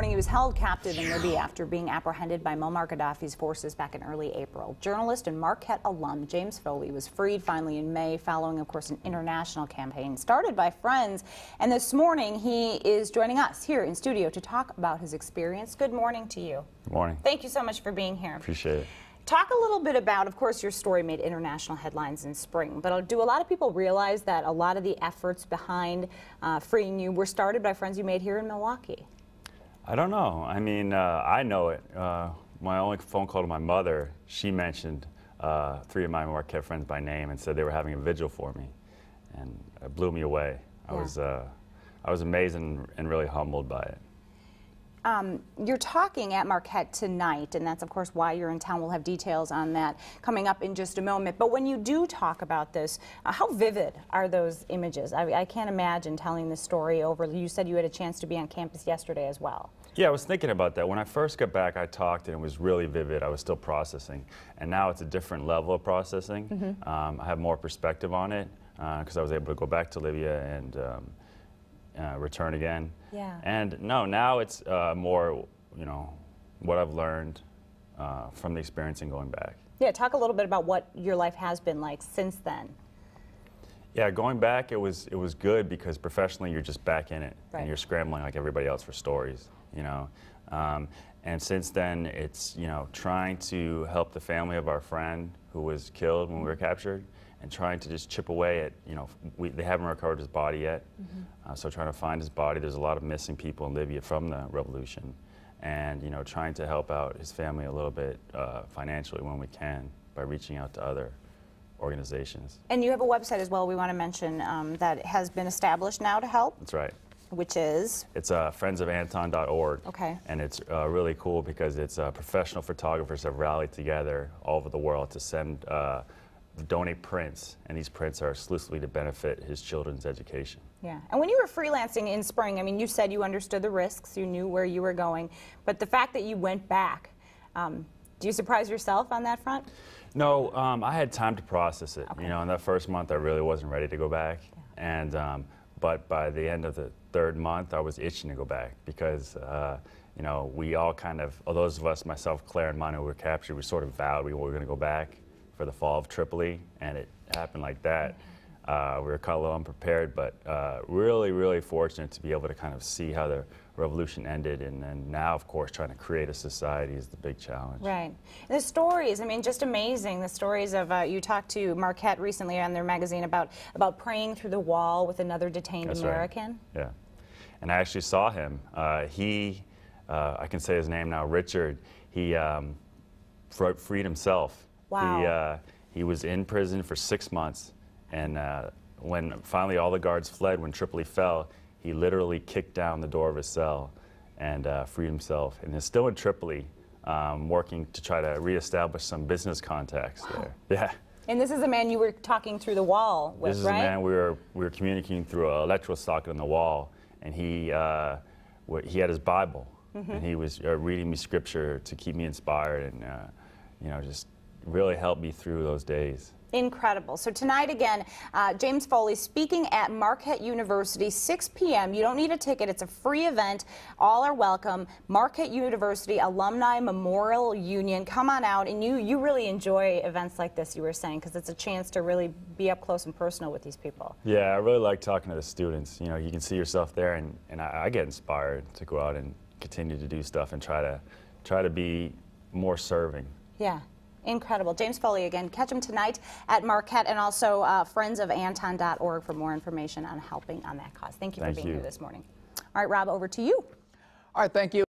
He was held captive in Libya after being apprehended by Muammar Gaddafi's forces back in early April. Journalist and Marquette alum James Foley was freed finally in May following, of course, an international campaign started by friends. And this morning he is joining us here in studio to talk about his experience. Good morning to you. Good morning. Thank you so much for being here. Appreciate it. Talk a little bit about, of course, your story made international headlines in spring, but do a lot of people realize that a lot of the efforts behind freeing you were started by friends you made here in Milwaukee? I don't know. I mean, I know it. My only phone call to my mother, she mentioned 3 of my Marquette friends by name and said they were having a vigil for me, and it blew me away. Yeah. I was amazed and really humbled by it. You're talking at Marquette tonight, and that's, of course, why you're in town. We'll have details on that coming up in just a moment. But when you do talk about this, how vivid are those images? I can't imagine telling this story over. You said you had a chance to be on campus yesterday as well. Yeah, I was thinking about that. When I first got back, I talked, and it was really vivid. I was still processing. And now it's a different level of processing. Mm-hmm. I have more perspective on it because I was able to go back to Libya and return again. Yeah. And no, now it's more, you know, what I've learned from the experience and going back. Yeah, talk a little bit about what your life has been like since then. Yeah, going back, it was good because professionally you're just back in it, right, and you're scrambling like everybody else for stories, you know. And since then, it's, you know, trying to help the family of our friend who was killed when we were captured, and trying to just chip away at, you know, they haven't recovered his body yet. Mm-hmm. So trying to find his body. There's a lot of missing people in Libya from the revolution, and, you know, trying to help out his family a little bit financially when we can by reaching out to other organizations. And you have a website as well we want to mention that has been established now to help. That's right. Which is? It's friendsofanton.org. Okay. And it's really cool because it's professional photographers have rallied together all over the world to send donate prints, and these prints are exclusively to benefit his children's education. Yeah, and when you were freelancing in spring, I mean, you said you understood the risks, you knew where you were going, but the fact that you went back, do you surprise yourself on that front? No, I had time to process it. Okay. You know, in that first month, I really wasn't ready to go back, yeah. And but by the end of the 3rd month, I was itching to go back because you know, we all kind of, those of us, myself, Claire, and Manu, who were captured, we sort of vowed we were going to go back for the fall of Tripoli, and it happened like that. We were kind of a little unprepared, but really, really fortunate to be able to kind of see how the revolution ended, and then now, of course, trying to create a society is the big challenge. Right. The stories, I mean, just amazing. The stories of, you talked to Marquette recently on their magazine about praying through the wall with another detained American. Right. Yeah. And I actually saw him. I can say his name now, Richard. He freed himself. Wow. He was in prison for 6 months, and when finally all the guards fled, when Tripoli fell, he literally kicked down the door of his cell and freed himself. And is still in Tripoli, working to try to reestablish some business contacts there. Yeah. And this is a man you were talking through the wall with, right? This is a man we were communicating through an electrical socket on the wall, and he had his Bible, mm-hmm, and he was reading me scripture to keep me inspired, and you know, just really helped me through those days. Incredible. So tonight again, James Foley speaking at Marquette University, 6 p.m. You don't need a ticket. It's a free event. All are welcome. Marquette University Alumni Memorial Union. Come on out, and you really enjoy events like this, you were saying, because it's a chance to really be up close and personal with these people. Yeah, I really like talking to the students. You know, you can see yourself there, and I get inspired to go out and continue to do stuff and try to be more serving. Yeah. Incredible. James Foley again. Catch him tonight at Marquette, and also friendsofanton.org for more information on helping on that cause. Thank you for being here this morning. All right, Rob, over to you. All right, thank you.